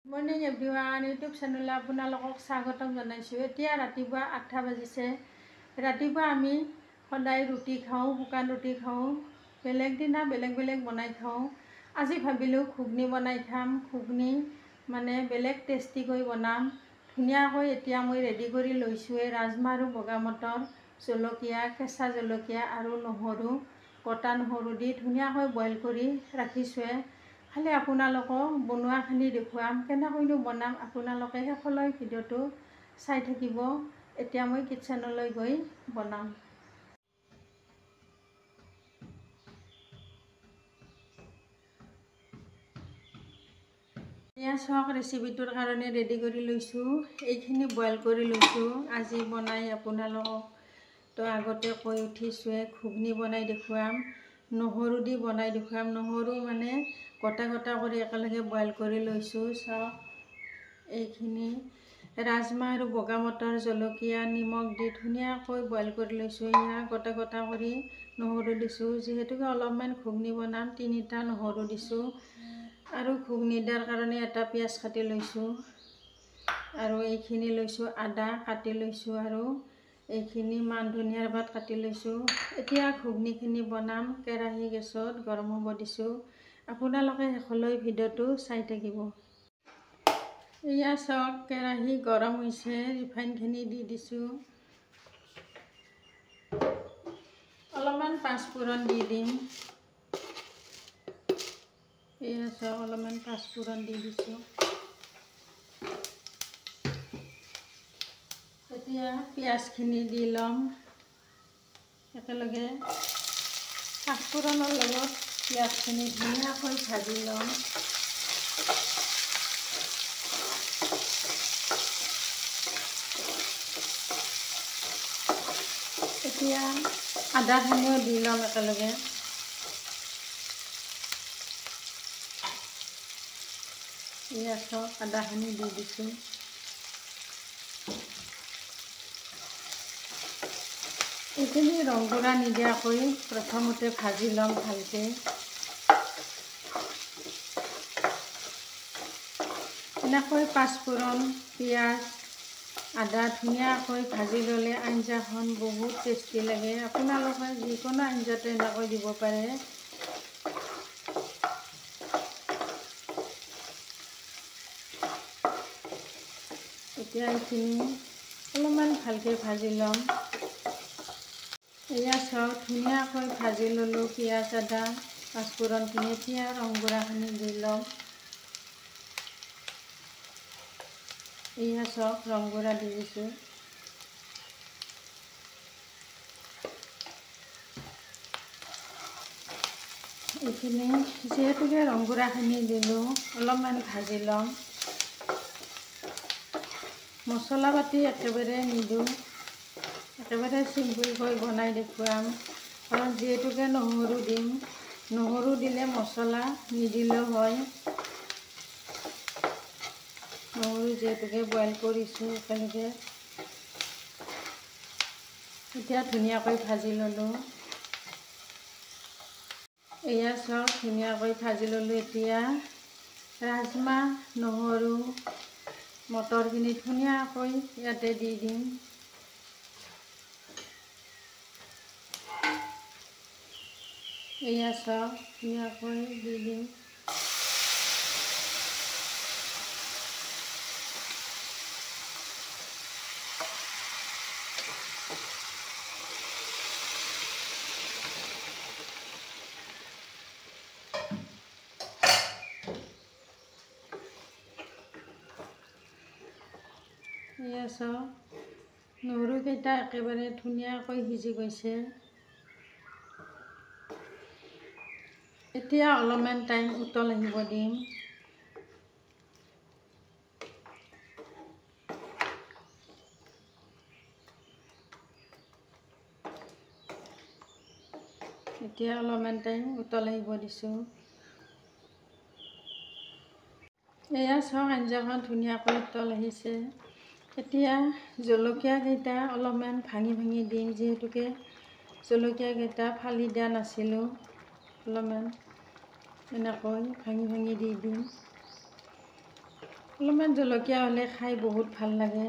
Morning everyone, YouTube চেনেললৈ আপোনালোকক স্বাগতম জনাইছোঁ। এতিয়া ৰাতিপুৱা 8টা বাজিছে। ৰাতিপুৱা আমি সদায় ৰুটি খাওঁ, শুকান ৰুটি খাওঁ। বেলেগ দিনা বেলেগ বেলেগ বনাই খাওঁ। আজি ভাবিলোঁ ঘুগনি বনাই খাম। ঘুগনি মানে বেলেগ টেষ্টিকৈ বনাম। ধুনীয়াকৈ এতিয়া মই ৰেডি কৰি লৈছোঁৱেই। ৰাজমাহ আৰু বগা মটৰ, জলকীয়া, কেঁচা জলকীয়া আৰু নহৰু, গোটা নহৰু দি ধুনীয়াকৈ বইল কৰি ৰাখিছোঁৱে। খালি আপোনালোকক বনোৱাখিনি দেখুৱাম, কেনেকৈনো বনাম। আপোনালোকে শেষলৈ ভিডিঅ'টো চাই থাকিব। এতিয়া মই কিটচেনলৈ গৈ বনাম। এতিয়া চাওক, ৰেচিপিটোৰ কাৰণে ৰেডি কৰি লৈছোঁ। এইখিনি বইল কৰি লৈছোঁ আজি বনাই আপোনালোকক তো আগতে কৈ উঠিছোঁৱে। ঘুগনি বনাই দেখুৱাম, নহৰু দি বনাই দেখুৱাম। নহৰু মানে গোটা গোটা কৰি একেলগে বইল কৰি লৈছোঁ। চাওক, এইখিনি ৰাজমাহ আৰু বগা মটৰ, জলকীয়া, নিমখ দি ধুনীয়াকৈ বইল কৰি লৈছোঁ। এয়া গোটা গোটা কৰি নহৰু দিছোঁ। যিহেতুকে অলপমান ঘুগনি বনাম, 3টা নহৰু দিছোঁ। আৰু ঘুগনি দিয়াৰ কাৰণে এটা পিঁয়াজ কাটি লৈছোঁ। আৰু এইখিনি লৈছোঁ আদা কাটি লৈছোঁ। আৰু এইখিনি মান ধনিয়াৰ পাত কাটি লৈছোঁ। এতিয়া ঘুগনিখিনি বনাম। কেৰাহী গেছত গৰম হ'ব দিছোঁ। আপোনালোকে শেষলৈ ভিডিঅ'টো চাই থাকিব। এয়া চাওক, কেৰাহী গৰম হৈছে। ৰিফাইনখিনি দি দিছোঁ। অলপমান পাঁচফোৰণ দি দিম। এয়া চাওক, অলপমান পাঁচফোৰণ দি দিছোঁ। এতিয়া পিঁয়াজখিনি দি ল'ম একেলগে। পাঁচফোৰণৰ লগত পিঁয়াজখিনি ধুনীয়াকৈ ভাজি ল'ম। এতিয়া আদাখিনিও দি ল'ম একেলগে। এয়া চাওক, আদাখিনি দি দিছোঁ। এইখিনি ৰংগুৰা নিদিয়াকৈ প্ৰথমতে ভাজি ল'ম ভালকৈ। এনেকৈ পাঁচফোৰণ, পিঁয়াজ, আদা ধুনীয়াকৈ ভাজি ল'লে আঞ্জাখন বহুত টেষ্টি লাগে। আপোনালোকে যিকোনো আঞ্জাতে এনেকৈ দিব পাৰে। এতিয়া এইখিনি অলপমান ভালকৈ ভাজি ল'ম। এয়া চাওক, ধুনীয়াকৈ ভাজি ল'লোঁ পিঁয়াজ, আদা, পাঁচফোৰণখিনি। এতিয়া ৰংগুৰাখিনি দি ল'ম। এয়া চাওক, ৰংগুৰা দি দিছোঁ। এইখিনি যিহেতুকে ৰংগুৰাখিনি দিলোঁ, অলপমান ভাজি ল'ম। মছলা পাতি একেবাৰে নিদিওঁ, একেবাৰে চিম্পুলকৈ বনাই দেখুৱাম। কাৰণ যিহেতুকে নহৰু দিম, নহৰু দিলে মছলা নিদিলেও হয়। নহৰু যিহেতুকে বইল কৰিছোঁ একেলগে। এতিয়া ধুনীয়াকৈ ভাজি ল'লোঁ। এয়া চাওক, ধুনীয়াকৈ ভাজি ল'লোঁ। এতিয়া ৰাজমাহ, নহৰু, মটৰখিনি ধুনীয়াকৈ ইয়াতে দি দিম। এয়া চাওক, ধুনীয়াকৈ দি দিম। এয়া চাওক, নহৰুকেইটা একেবাৰে ধুনীয়াকৈ সিজি গৈছে। এতিয়া অলপমান টাইম উতল আহিব দিম। এতিয়া অলপমান টাইম উতল আহিব দিছোঁ। এয়া চাওক, আঞ্জাখন ধুনীয়াকৈ উতল আহিছে। এতিয়া জলকীয়াকেইটা অলপমান ভাঙি ভাঙি দিম। যিহেতুকে জলকীয়াকেইটা ফালি দিয়া নাছিলোঁ, অলপমান এনেকৈ ভাঙি ভাঙি দি দিম। অলপমান জলকীয়া হ'লে খাই বহুত ভাল লাগে।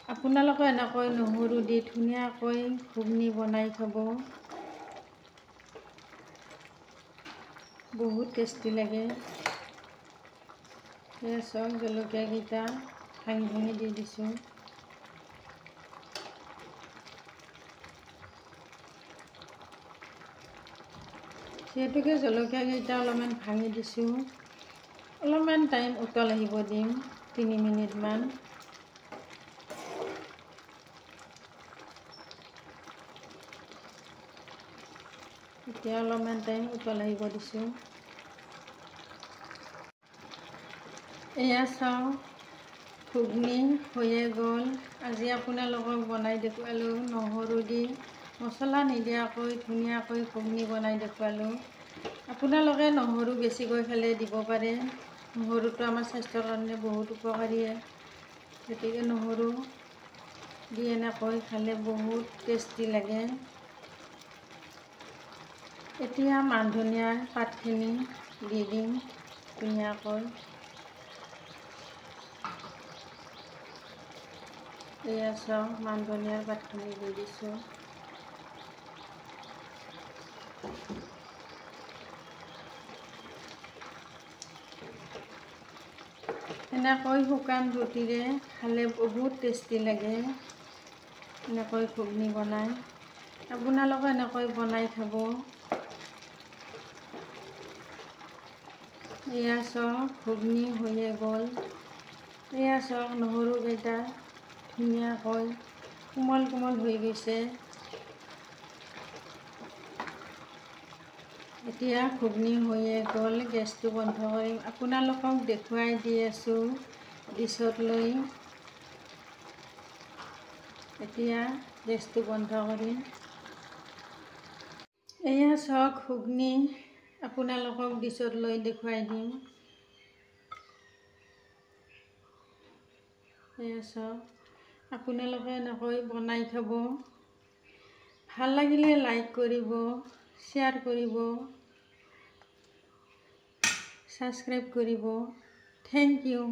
আপোনালোকে এনেকৈ নহৰু দি ধুনীয়াকৈ ঘুগনি বনাই খাব, বহুত টেষ্টি লাগে। এয়া চাওক জলকীয়াকেইটা ভাঙি ভাঙি দি দিছোঁ। যিহেতুকে জলকীয়াকেইটা অলপমান ভাঙি দিছোঁ, অলপমান টাইম উতল আহিব দিম, 3 মিনিটমান। এতিয়া অলপমান টাইম উতল আহিব দিছোঁ। এয়া চাওঁ ঘুগনি হৈয়ে গ'ল। আজি আপোনালোকক বনাই দেখুৱালোঁ নহৰু দি, মছলা নিদিয়াকৈ ধুনীয়াকৈ ঘুগনি বনাই দেখুৱালোঁ। আপোনালোকে নহৰু বেছিকৈ খালে দিব পাৰে। নহৰুটো আমাৰ স্বাস্থ্যৰ কাৰণে বহুত উপকাৰীয়ে, গতিকে নহৰু দি এনেকৈ খালে বহুত টেষ্টি লাগে। এতিয়া মান ধনিয়াৰ পাতখিনি দি দিম ধুনীয়াকৈ। এয়া চাওক মান ধনিয়াৰ পাতখিনি দি দিছোঁ। এনেকৈ শুকান ৰুটিৰে খালে বহুত টেষ্টি লাগে। এনেকৈ ঘুগনি বনাই আপোনালোকে এনেকৈ বনাই খাব। এয়া চাওক ঘুগনি হৈয়ে গ'ল। এয়া চাওক নহৰুকেইটা ধুনীয়াকৈ কোমল কোমল হৈ গৈছে। এতিয়া ঘুগনি হৈয়ে গ'ল, গেছটো বন্ধ কৰিম। আপোনালোকক দেখুৱাই দি আছোঁ ডিছত লৈ। এতিয়া গেছটো বন্ধ কৰিম। এয়া চাওক ঘুগনি আপোনালোকক ডিছত লৈ দেখুৱাই দিম। এয়া চাওক আপোনালোকে এনেকৈ বনাই খাব। ভাল লাগিলে লাইক কৰিব, শ্বেয়াৰ কৰিব, ছাবস্ক্ৰাইব কৰিব। Thank U.